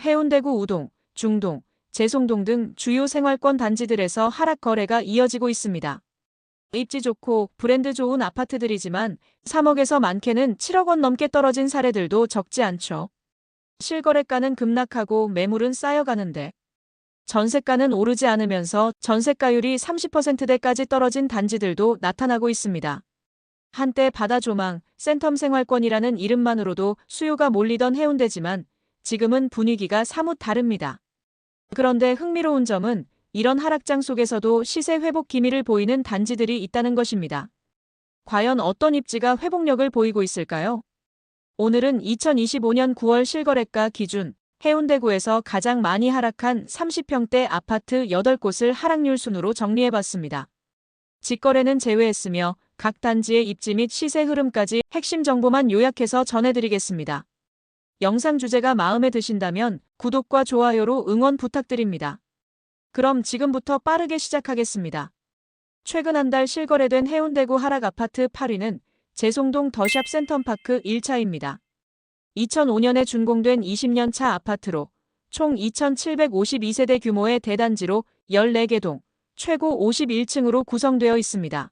해운대구 우동, 중동, 제송동 등 주요 생활권 단지들에서 하락 거래가 이어지고 있습니다. 입지 좋고 브랜드 좋은 아파트들이지만 3억에서 많게는 7억 원 넘게 떨어진 사례들도 적지 않죠. 실거래가는 급락하고 매물은 쌓여가는데 전세가는 오르지 않으면서 전세가율이 30%대까지 떨어진 단지들도 나타나고 있습니다. 한때 바다조망, 센텀 생활권이라는 이름만으로도 수요가 몰리던 해운대지만 지금은 분위기가 사뭇 다릅니다. 그런데 흥미로운 점은 이런 하락장 속에서도 시세 회복 기미를 보이는 단지들이 있다는 것입니다. 과연 어떤 입지가 회복력을 보이고 있을까요? 오늘은 2025년 9월 실거래가 기준 해운대구에서 가장 많이 하락한 30평대 아파트 8곳을 하락률 순으로 정리해봤습니다. 직거래는 제외했으며 각 단지의 입지 및 시세 흐름까지 핵심 정보만 요약해서 전해드리겠습니다. 영상 주제가 마음에 드신다면 구독과 좋아요로 응원 부탁드립니다. 그럼 지금부터 빠르게 시작하겠습니다. 최근 한 달 실거래된 해운대구 하락 아파트 8위는 제송동 더샵 센텀파크 1차입니다. 2005년에 준공된 20년 차 아파트로 총 2,752세대 규모의 대단지로 14개 동, 최고 51층으로 구성되어 있습니다.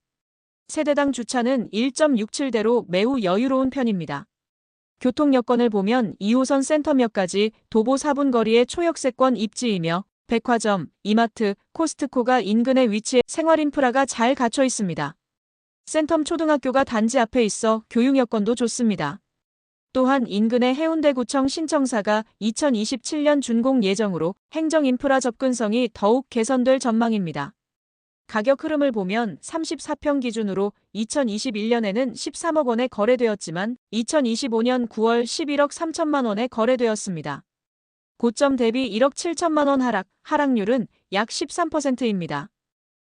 세대당 주차는 1.67대로 매우 여유로운 편입니다. 교통 여건을 보면 2호선 센터역까지 도보 4분 거리의 초역세권 입지이며 백화점, 이마트, 코스트코가 인근에 위치해 생활 인프라가 잘 갖춰 있습니다. 센텀 초등학교가 단지 앞에 있어 교육 여건도 좋습니다. 또한 인근의 해운대구청 신청사가 2027년 준공 예정으로 행정 인프라 접근성이 더욱 개선될 전망입니다. 가격 흐름을 보면 34평 기준으로 2021년에는 13억 원에 거래되었지만 2025년 9월 11억 3천만 원에 거래되었습니다. 고점 대비 1억 7천만 원 하락률은 약 13%입니다.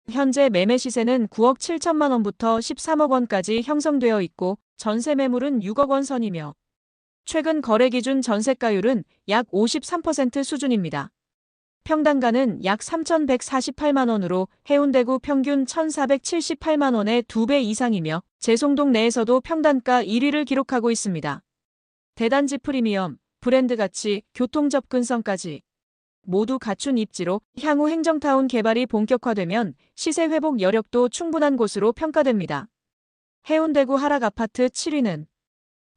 현재 매매 시세는 9억 7천만 원부터 13억 원까지 형성되어 있고 전세 매물은 6억 원 선이며 최근 거래 기준 전세가율은 약 53% 수준입니다. 평당가는 약 3,148만 원으로 해운대구 평균 1,478만 원의 2배 이상이며 제송동 내에서도 평단가 1위를 기록하고 있습니다. 대단지 프리미엄, 브랜드 가치, 교통 접근성까지 모두 갖춘 입지로 향후 행정타운 개발이 본격화되면 시세 회복 여력도 충분한 곳으로 평가됩니다. 해운대구 하락 아파트 7위는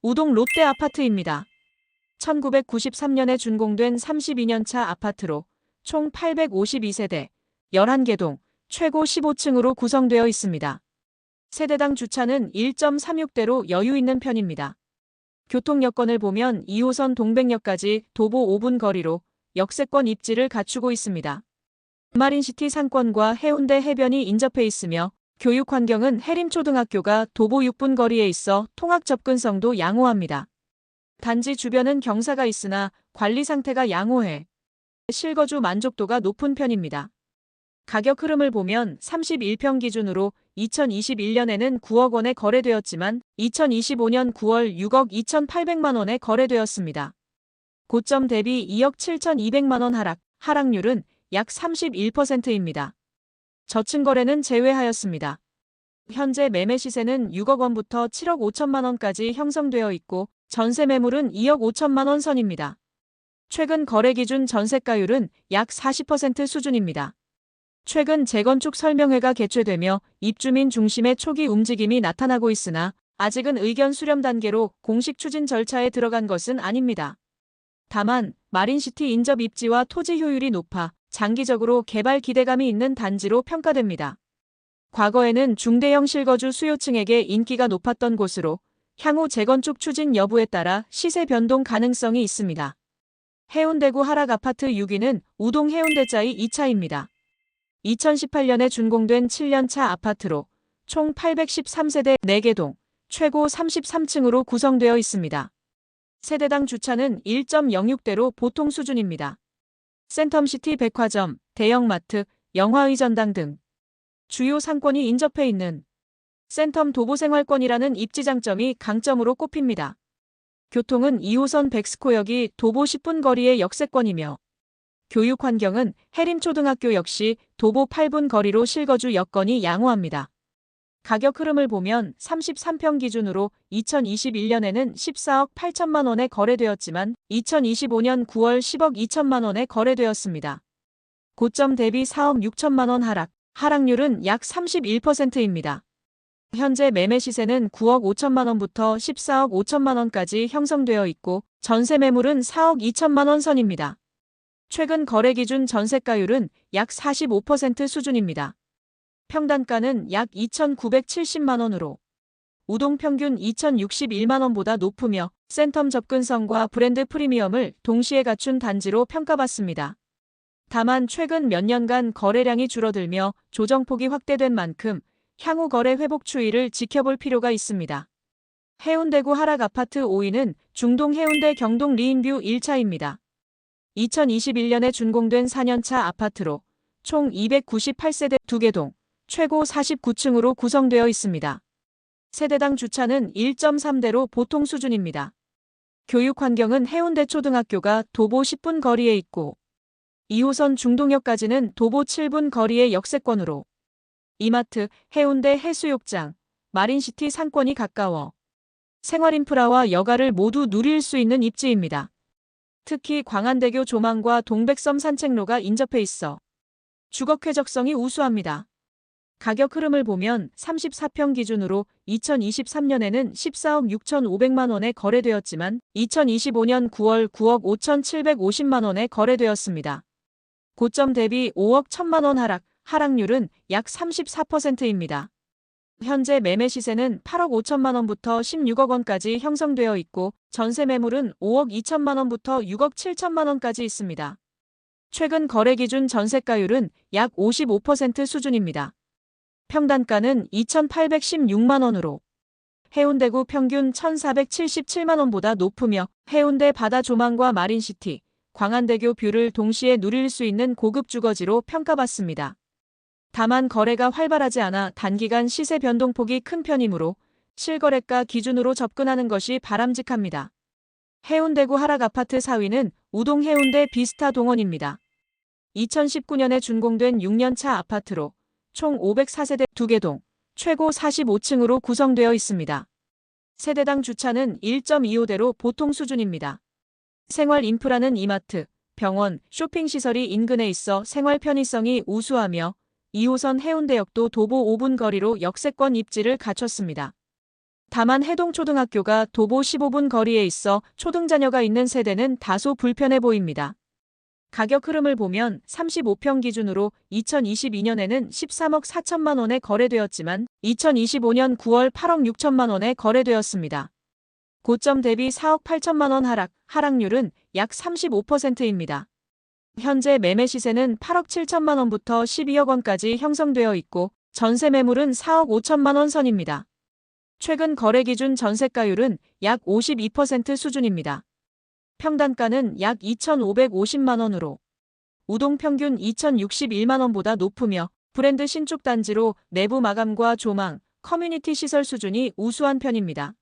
우동 롯데 아파트입니다. 1993년에 준공된 32년 차 아파트로 총 852세대, 11개 동, 최고 15층으로 구성되어 있습니다. 세대당 주차는 1.36대로 여유 있는 편입니다. 교통 여건을 보면 2호선 동백역까지 도보 5분 거리로 역세권 입지를 갖추고 있습니다. 마린시티 상권과 해운대 해변이 인접해 있으며 교육 환경은 해림초등학교가 도보 6분 거리에 있어 통학 접근성도 양호합니다. 단지 주변은 경사가 있으나 관리 상태가 양호해 실거주 만족도가 높은 편입니다. 가격 흐름을 보면 31평 기준으로 2021년에는 9억 원에 거래되었지만 2025년 9월 6억 2,800만 원에 거래되었습니다. 고점 대비 2억 7,200만 원 하락률은 약 31%입니다. 저층 거래는 제외하였습니다. 현재 매매 시세는 6억 원부터 7억 5천만 원까지 형성되어 있고 전세 매물은 2억 5천만 원 선입니다. 최근 거래 기준 전세가율은 약 40% 수준입니다. 최근 재건축 설명회가 개최되며 입주민 중심의 초기 움직임이 나타나고 있으나 아직은 의견 수렴 단계로 공식 추진 절차에 들어간 것은 아닙니다. 다만 마린시티 인접 입지와 토지 효율이 높아 장기적으로 개발 기대감이 있는 단지로 평가됩니다. 과거에는 중대형 실거주 수요층에게 인기가 높았던 곳으로 향후 재건축 추진 여부에 따라 시세 변동 가능성이 있습니다. 해운대구 하락 아파트 6위는 우동 해운대자이 2차입니다. 2018년에 준공된 7년차 아파트로 총 813세대 4개 동, 최고 33층으로 구성되어 있습니다. 세대당 주차는 1.06대로 보통 수준입니다. 센텀시티 백화점, 대형마트, 영화의전당 등 주요 상권이 인접해 있는 센텀 도보생활권이라는 입지 장점이 강점으로 꼽힙니다. 교통은 2호선 백스코역이 도보 10분 거리의 역세권이며 교육 환경은 해림초등학교 역시 도보 8분 거리로 실거주 여건이 양호합니다. 가격 흐름을 보면 33평 기준으로 2021년에는 14억 8천만 원에 거래되었지만 2025년 9월 10억 2천만 원에 거래되었습니다. 고점 대비 4억 6천만 원 하락, 하락률은 약 31%입니다. 현재 매매 시세는 9억 5천만 원부터 14억 5천만 원까지 형성되어 있고 전세 매물은 4억 2천만 원 선입니다. 최근 거래 기준 전세가율은 약 45% 수준입니다. 평단가는 약 2,970만 원으로 우동 평균 2,061만 원보다 높으며 센텀 접근성과 브랜드 프리미엄을 동시에 갖춘 단지로 평가받습니다. 다만 최근 몇 년간 거래량이 줄어들며 조정폭이 확대된 만큼 향후 거래 회복 추이를 지켜볼 필요가 있습니다. 해운대구 하락 아파트 5위는 중동 해운대 경동 리인뷰 1차입니다. 2021년에 준공된 4년차 아파트로 총 298세대 2개 동, 최고 49층으로 구성되어 있습니다. 세대당 주차는 1.3대로 보통 수준입니다. 교육 환경은 해운대 초등학교가 도보 10분 거리에 있고 2호선 중동역까지는 도보 7분 거리의 역세권으로 이마트, 해운대 해수욕장, 마린시티 상권이 가까워 생활인프라와 여가를 모두 누릴 수 있는 입지입니다. 특히 광안대교 조망과 동백섬 산책로가 인접해 있어 주거 쾌적성이 우수합니다. 가격 흐름을 보면 34평 기준으로 2023년에는 14억 6,500만 원에 거래되었지만 2025년 9월 9억 5,750만 원에 거래되었습니다. 고점 대비 5억 1천만 원 하락, 하락률은 약 34%입니다. 현재 매매 시세는 8억 5천만 원부터 16억 원까지 형성되어 있고 전세 매물은 5억 2천만 원부터 6억 7천만 원까지 있습니다. 최근 거래 기준 전세가율은 약 55% 수준입니다. 평단가는 2,816만 원으로 해운대구 평균 1,477만 원보다 높으며 해운대 바다 조망과 마린시티, 광안대교 뷰를 동시에 누릴 수 있는 고급 주거지로 평가받습니다. 다만 거래가 활발하지 않아 단기간 시세 변동폭이 큰 편이므로 실거래가 기준으로 접근하는 것이 바람직합니다. 해운대구 하락 아파트 4위는 우동 해운대 비스타 동원입니다. 2019년에 준공된 6년차 아파트로 총 504세대 2개 동, 최고 45층으로 구성되어 있습니다. 세대당 주차는 1.25대로 보통 수준입니다. 생활 인프라는 이마트, 병원, 쇼핑시설이 인근에 있어 생활 편의성이 우수하며 2호선 해운대역도 도보 5분 거리로 역세권 입지를 갖췄습니다. 다만 해동초등학교가 도보 15분 거리에 있어 초등자녀가 있는 세대는 다소 불편해 보입니다. 가격 흐름을 보면 35평 기준으로 2022년에는 13억 4천만 원에 거래되었지만 2025년 9월 8억 6천만 원에 거래되었습니다. 고점 대비 4억 8천만 원 하락, 하락률은 약 35%입니다. 현재 매매 시세는 8억 7천만 원부터 12억 원까지 형성되어 있고 전세 매물은 4억 5천만 원 선입니다. 최근 거래 기준 전세가율은 약 52% 수준입니다. 평단가는 약 2,550만 원으로 우동 평균 2,061만 원보다 높으며 브랜드 신축 단지로 내부 마감과 조망, 커뮤니티 시설 수준이 우수한 편입니다.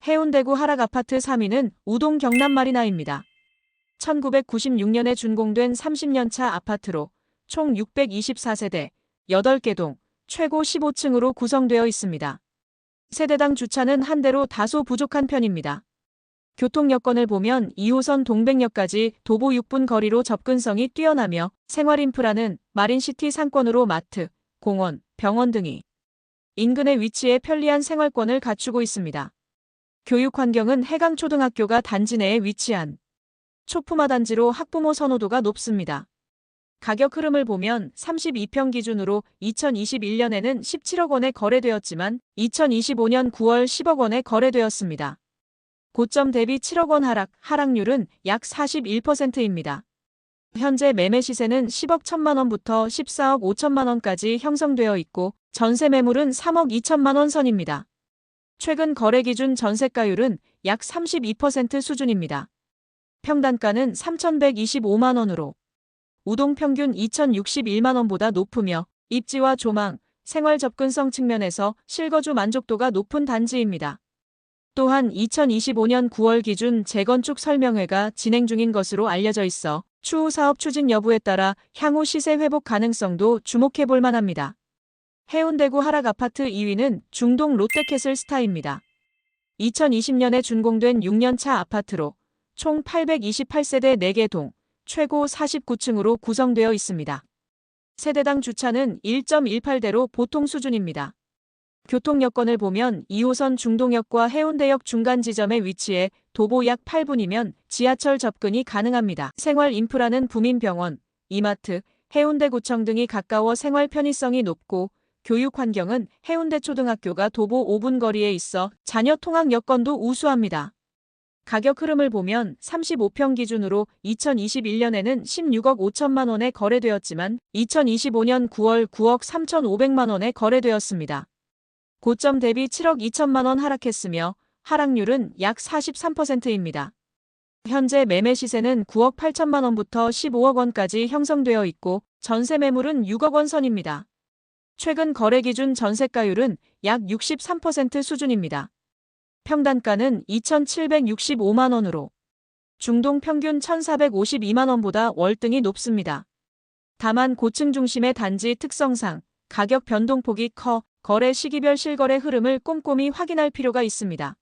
해운대구 하락 아파트 3위는 우동 경남 마리나입니다. 1996년에 준공된 30년차 아파트로 총 624세대, 8개 동, 최고 15층으로 구성되어 있습니다. 세대당 주차는 한 대로 다소 부족한 편입니다. 교통 여건을 보면 2호선 동백역까지 도보 6분 거리로 접근성이 뛰어나며 생활 인프라는 마린시티 상권으로 마트, 공원, 병원 등이 인근에 위치해 편리한 생활권을 갖추고 있습니다. 교육 환경은 해강초등학교가 단지 내에 위치한 초품화 단지로 학부모 선호도가 높습니다. 가격 흐름을 보면 32평 기준으로 2021년에는 17억 원에 거래되었지만 2025년 9월 10억 원에 거래되었습니다. 고점 대비 7억 원 하락, 하락률은 약 41%입니다. 현재 매매 시세는 10억 1천만 원부터 14억 5천만 원까지 형성되어 있고 전세 매물은 3억 2천만 원 선입니다. 최근 거래 기준 전세가율은 약 32% 수준입니다. 평단가는 3,125만 원으로 우동 평균 2,061만 원보다 높으며 입지와 조망, 생활 접근성 측면에서 실거주 만족도가 높은 단지입니다. 또한 2025년 9월 기준 재건축 설명회가 진행 중인 것으로 알려져 있어 추후 사업 추진 여부에 따라 향후 시세 회복 가능성도 주목해 볼 만합니다. 해운대구 하락 아파트 2위는 중동 롯데캐슬스타입니다. 2020년에 준공된 6년차 아파트로 총 828세대 4개 동, 최고 49층으로 구성되어 있습니다. 세대당 주차는 1.18대로 보통 수준입니다. 교통 여건을 보면 2호선 중동역과 해운대역 중간 지점에 위치해 도보 약 8분이면 지하철 접근이 가능합니다. 생활 인프라는 부민병원, 이마트, 해운대구청 등이 가까워 생활 편의성이 높고 교육 환경은 해운대 초등학교가 도보 5분 거리에 있어 자녀 통학 여건도 우수합니다. 가격 흐름을 보면 35평 기준으로 2021년에는 16억 5천만 원에 거래되었지만 2025년 9월 9억 3,500만 원에 거래되었습니다. 고점 대비 7억 2천만 원 하락했으며 하락률은 약 43%입니다. 현재 매매 시세는 9억 8천만 원부터 15억 원까지 형성되어 있고 전세 매물은 6억 원 선입니다. 최근 거래 기준 전세가율은 약 63% 수준입니다. 평단가는 2,765만 원으로 중동 평균 1,452만 원보다 월등히 높습니다. 다만 고층 중심의 단지 특성상 가격 변동폭이 커 거래 시기별 실거래 흐름을 꼼꼼히 확인할 필요가 있습니다.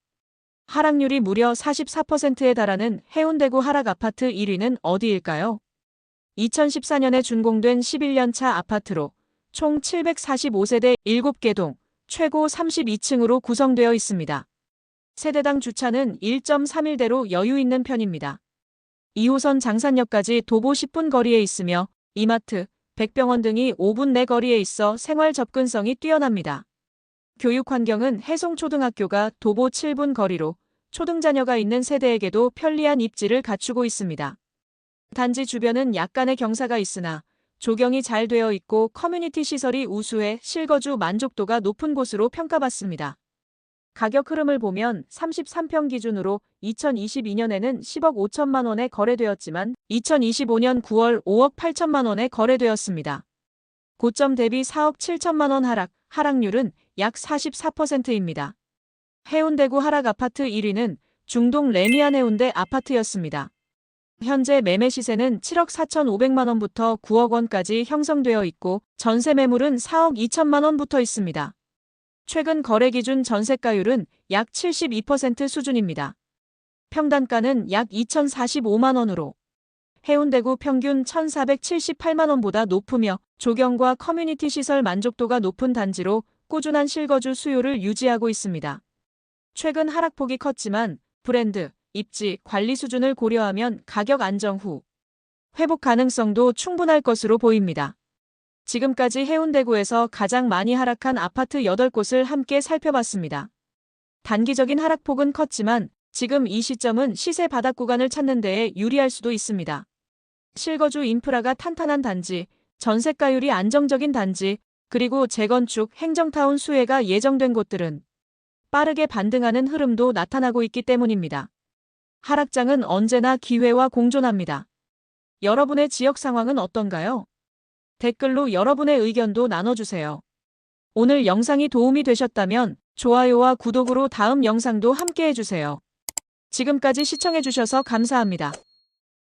하락률이 무려 44%에 달하는 해운대구 하락 아파트 1위는 어디일까요? 2014년에 준공된 11년차 아파트로 총 745세대 7개 동, 최고 32층으로 구성되어 있습니다. 세대당 주차는 1.31대로 여유 있는 편입니다. 2호선 장산역까지 도보 10분 거리에 있으며 이마트, 백병원 등이 5분 내 거리에 있어 생활 접근성이 뛰어납니다. 교육 환경은 해송초등학교가 도보 7분 거리로 초등자녀가 있는 세대에게도 편리한 입지를 갖추고 있습니다. 단지 주변은 약간의 경사가 있으나 조경이 잘 되어 있고 커뮤니티 시설이 우수해 실거주 만족도가 높은 곳으로 평가받습니다. 가격 흐름을 보면 33평 기준으로 2022년에는 10억 5천만 원에 거래되었지만 2025년 9월 5억 8천만 원에 거래되었습니다. 고점 대비 4억 7천만 원 하락률은 약 44%입니다. 해운대구 하락 아파트 1위는 중동 레미안 해운대 아파트였습니다. 현재 매매 시세는 7억 4,500만 원부터 9억 원까지 형성되어 있고 전세 매물은 4억 2천만 원부터 있습니다. 최근 거래 기준 전세가율은 약 72% 수준입니다. 평단가는 약 2,045만 원으로 해운대구 평균 1,478만 원보다 높으며 조경과 커뮤니티 시설 만족도가 높은 단지로 꾸준한 실거주 수요를 유지하고 있습니다. 최근 하락폭이 컸지만 브랜드, 입지, 관리 수준을 고려하면 가격 안정 후 회복 가능성도 충분할 것으로 보입니다. 지금까지 해운대구에서 가장 많이 하락한 아파트 8곳을 함께 살펴봤습니다. 단기적인 하락폭은 컸지만 지금 이 시점은 시세 바닥 구간을 찾는 데에 유리할 수도 있습니다. 실거주 인프라가 탄탄한 단지, 전세가율이 안정적인 단지, 그리고 재건축, 행정타운 수혜가 예정된 곳들은 빠르게 반등하는 흐름도 나타나고 있기 때문입니다. 하락장은 언제나 기회와 공존합니다. 여러분의 지역 상황은 어떤가요? 댓글로 여러분의 의견도 나눠주세요. 오늘 영상이 도움이 되셨다면 좋아요와 구독으로 다음 영상도 함께 해주세요. 지금까지 시청해주셔서 감사합니다.